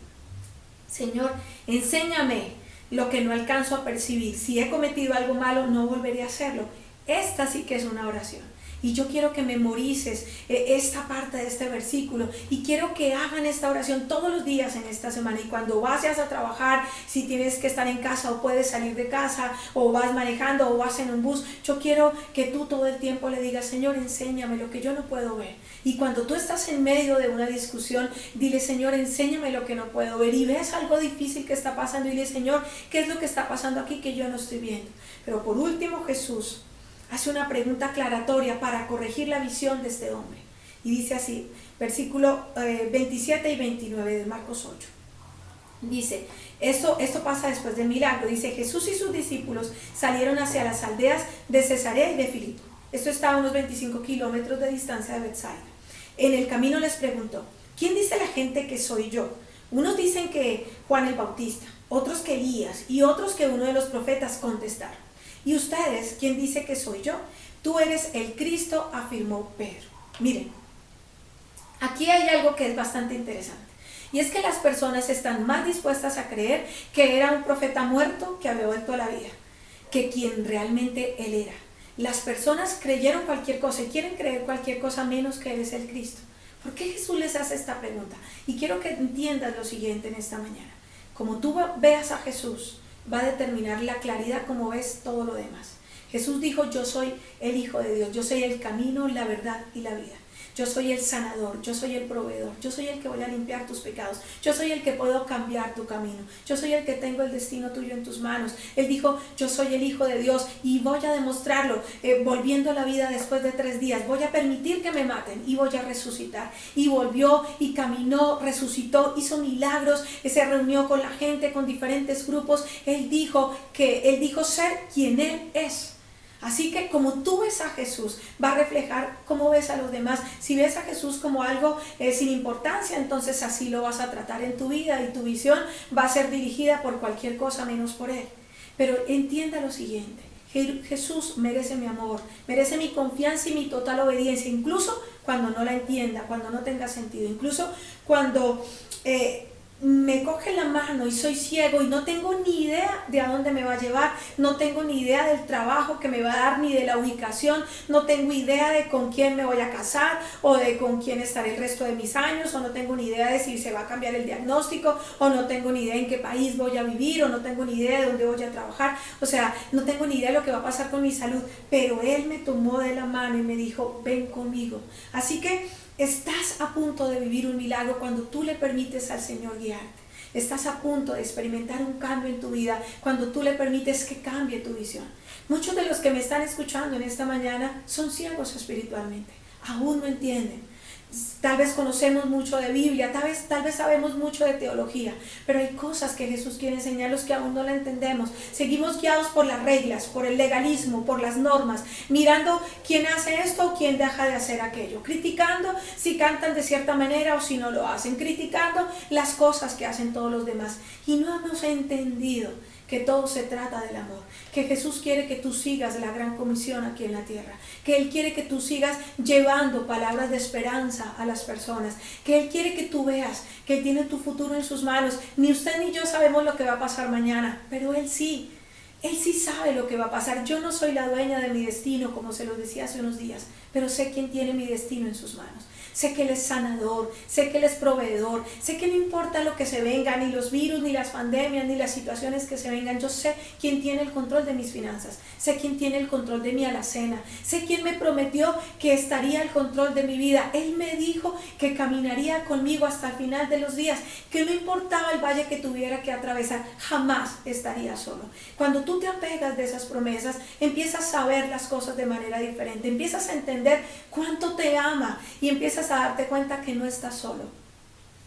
[SPEAKER 1] Señor, enséñame lo que no alcanzo a percibir. Si he cometido algo malo, no volveré a hacerlo. Esta sí que es una oración. Y yo quiero que memorices esta parte de este versículo y quiero que hagan esta oración todos los días en esta semana. Y cuando vayas a trabajar, si tienes que estar en casa o puedes salir de casa o vas manejando o vas en un bus, yo quiero que tú todo el tiempo le digas: Señor, enséñame lo que yo no puedo ver. Y cuando tú estás en medio de una discusión, dile: Señor, enséñame lo que no puedo ver. Y ves algo difícil que está pasando y dile: Señor, ¿qué es lo que está pasando aquí que yo no estoy viendo? Pero por último, Jesús hace una pregunta aclaratoria para corregir la visión de este hombre. Y dice así, versículo 27 y 29 de Marcos 8. Dice, esto pasa después del milagro. Dice: Jesús y sus discípulos salieron hacia las aldeas de Cesarea y de Filipo. Esto está a unos 25 kilómetros de distancia de Betsaida. En el camino les preguntó: ¿quién dice la gente que soy yo? Unos dicen que Juan el Bautista, otros que Elías y otros que uno de los profetas. Contestaron: ¿y ustedes quién dice que soy yo? Tú eres el Cristo, afirmó Pedro. Miren, aquí hay algo que es bastante interesante. Y es que las personas están más dispuestas a creer que era un profeta muerto que había vuelto a la vida, que quien realmente él era. Las personas creyeron cualquier cosa y quieren creer cualquier cosa menos que él es el Cristo. ¿Por qué Jesús les hace esta pregunta? Y quiero que entiendas lo siguiente en esta mañana. Como tú veas a Jesús, va a determinar la claridad como ves todo lo demás. Jesús dijo: yo soy el Hijo de Dios, yo soy el camino, la verdad y la vida. Yo soy el sanador, yo soy el proveedor, yo soy el que voy a limpiar tus pecados, yo soy el que puedo cambiar tu camino, yo soy el que tengo el destino tuyo en tus manos. Él dijo: yo soy el Hijo de Dios y voy a demostrarlo volviendo a la vida después de 3 días. Voy a permitir que me maten y voy a resucitar. Y volvió y caminó, resucitó, hizo milagros, se reunió con la gente, con diferentes grupos. Él dijo ser quien Él es. Así que como tú ves a Jesús, va a reflejar cómo ves a los demás. Si ves a Jesús como algo sin importancia, entonces así lo vas a tratar en tu vida y tu visión va a ser dirigida por cualquier cosa menos por Él. Pero entienda lo siguiente: Jesús merece mi amor, merece mi confianza y mi total obediencia, incluso cuando no la entienda, cuando no tenga sentido, incluso cuando me coge la mano y soy ciego y no tengo ni idea de a dónde me va a llevar, no tengo ni idea del trabajo que me va a dar ni de la ubicación, no tengo idea de con quién me voy a casar o de con quién estaré el resto de mis años, o no tengo ni idea de si se va a cambiar el diagnóstico, o no tengo ni idea en qué país voy a vivir, o no tengo ni idea de dónde voy a trabajar, o sea, no tengo ni idea de lo que va a pasar con mi salud, pero Él me tomó de la mano y me dijo: ven conmigo. Así que estás a punto de vivir un milagro cuando tú le permites al Señor guiarte. Estás a punto de experimentar un cambio en tu vida cuando tú le permites que cambie tu visión. Muchos de los que me están escuchando en esta mañana son ciegos espiritualmente. Aún no entienden. Tal vez conocemos mucho de Biblia, tal vez sabemos mucho de teología, pero hay cosas que Jesús quiere enseñarnos que aún no la entendemos. Seguimos guiados por las reglas, por el legalismo, por las normas, mirando quién hace esto o quién deja de hacer aquello, criticando si cantan de cierta manera o si no lo hacen, criticando las cosas que hacen todos los demás. Y no hemos entendido que todo se trata del amor, que Jesús quiere que tú sigas la gran comisión aquí en la tierra, que Él quiere que tú sigas llevando palabras de esperanza a las personas, que Él quiere que tú veas que Él tiene tu futuro en sus manos. Ni usted ni yo sabemos lo que va a pasar mañana, pero Él sí. Él sí sabe lo que va a pasar. Yo no soy la dueña de mi destino, como se lo decía hace unos días, pero sé quién tiene mi destino en sus manos. Sé que Él es sanador, sé que Él es proveedor, sé que no importa lo que se venga, ni los virus, ni las pandemias, ni las situaciones que se vengan. Yo sé quién tiene el control de mis finanzas, sé quién tiene el control de mi alacena, sé quién me prometió que estaría al control de mi vida. Él me dijo que caminaría conmigo hasta el final de los días, que no importaba el valle que tuviera que atravesar, jamás estaría solo. Cuando tú te apegas de esas promesas, empiezas a ver las cosas de manera diferente, empiezas a entender cuánto te ama y empiezas a darte cuenta que no estás solo.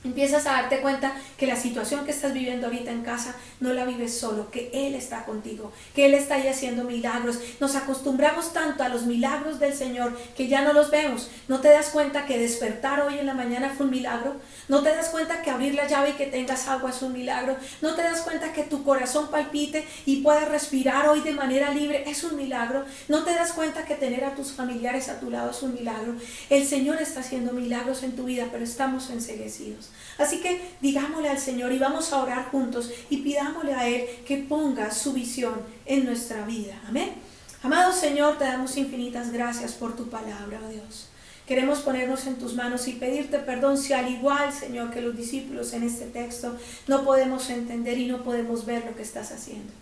[SPEAKER 1] Empiezas a darte cuenta que la situación que estás viviendo ahorita en casa no la vives solo, que Él está contigo, que Él está ahí haciendo milagros. Nos acostumbramos tanto a los milagros del Señor que ya no los vemos. ¿No te das cuenta que despertar hoy en la mañana fue un milagro? ¿No te das cuenta que abrir la llave y que tengas agua es un milagro? ¿No te das cuenta que tu corazón palpite y puedas respirar hoy de manera libre? Es un milagro. ¿No te das cuenta que tener a tus familiares a tu lado es un milagro? El Señor está haciendo milagros en tu vida, pero estamos enceguecidos. Así que digámosle al Señor y vamos a orar juntos y pidámosle a Él que ponga su visión en nuestra vida. Amén. Amado Señor, te damos infinitas gracias por tu palabra, oh Dios. Queremos ponernos en tus manos y pedirte perdón si al igual, Señor, que los discípulos en este texto no podemos entender y no podemos ver lo que estás haciendo.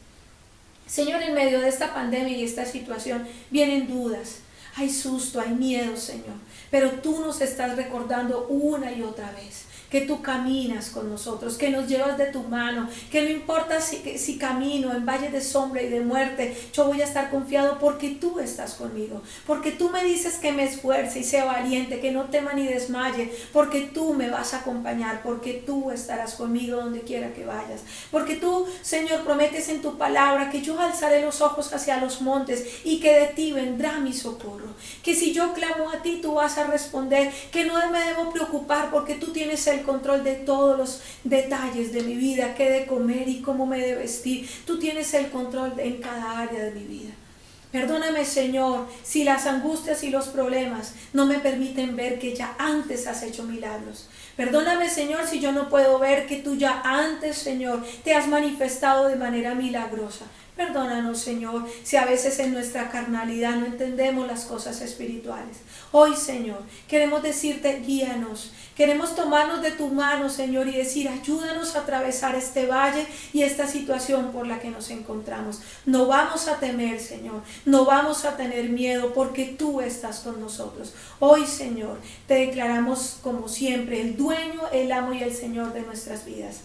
[SPEAKER 1] Señor, en medio de esta pandemia y esta situación vienen dudas, hay susto, hay miedo, Señor, pero tú nos estás recordando una y otra vez que tú caminas con nosotros, que nos llevas de tu mano, que no importa si camino en valles de sombra y de muerte, yo voy a estar confiado porque tú estás conmigo, porque tú me dices que me esfuerce y sea valiente, que no tema ni desmaye, porque tú me vas a acompañar, porque tú estarás conmigo donde quiera que vayas, porque tú, Señor, prometes en tu palabra que yo alzaré los ojos hacia los montes y que de ti vendrá mi socorro, que si yo clamo a ti tú vas a responder, que no me debo preocupar porque tú tienes el control de todos los detalles de mi vida, qué de comer y cómo me de vestir. Tú tienes el control en cada área de mi vida. Perdóname, Señor, si las angustias y los problemas no me permiten ver que ya antes has hecho milagros. Perdóname, Señor, si yo no puedo ver que tú ya antes, Señor, te has manifestado de manera milagrosa. Perdónanos, Señor, si a veces en nuestra carnalidad no entendemos las cosas espirituales. Hoy, Señor, queremos decirte, guíanos. Queremos tomarnos de tu mano, Señor, y decir, ayúdanos a atravesar este valle y esta situación por la que nos encontramos. No vamos a temer, Señor, no vamos a tener miedo porque tú estás con nosotros. Hoy, Señor, te declaramos como siempre el dueño, el amo y el Señor de nuestras vidas.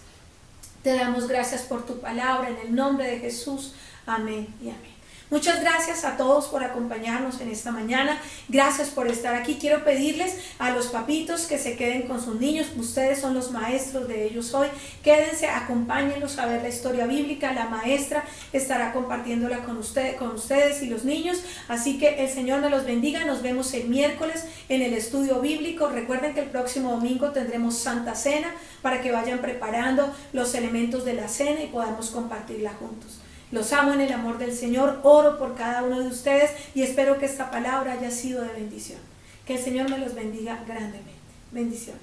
[SPEAKER 1] Te damos gracias por tu palabra en el nombre de Jesús. Amén y amén. Muchas gracias a todos por acompañarnos en esta mañana. Gracias por estar aquí. Quiero pedirles a los papitos que se queden con sus niños. Ustedes son los maestros de ellos hoy. Quédense, acompáñenlos a ver la historia bíblica. La maestra estará compartiéndola con ustedes y los niños. Así que el Señor me los bendiga. Nos vemos el miércoles en el estudio bíblico. Recuerden que el próximo domingo tendremos Santa Cena para que vayan preparando los elementos de la cena y podamos compartirla juntos. Los amo en el amor del Señor, oro por cada uno de ustedes y espero que esta palabra haya sido de bendición. Que el Señor me los bendiga grandemente. Bendiciones.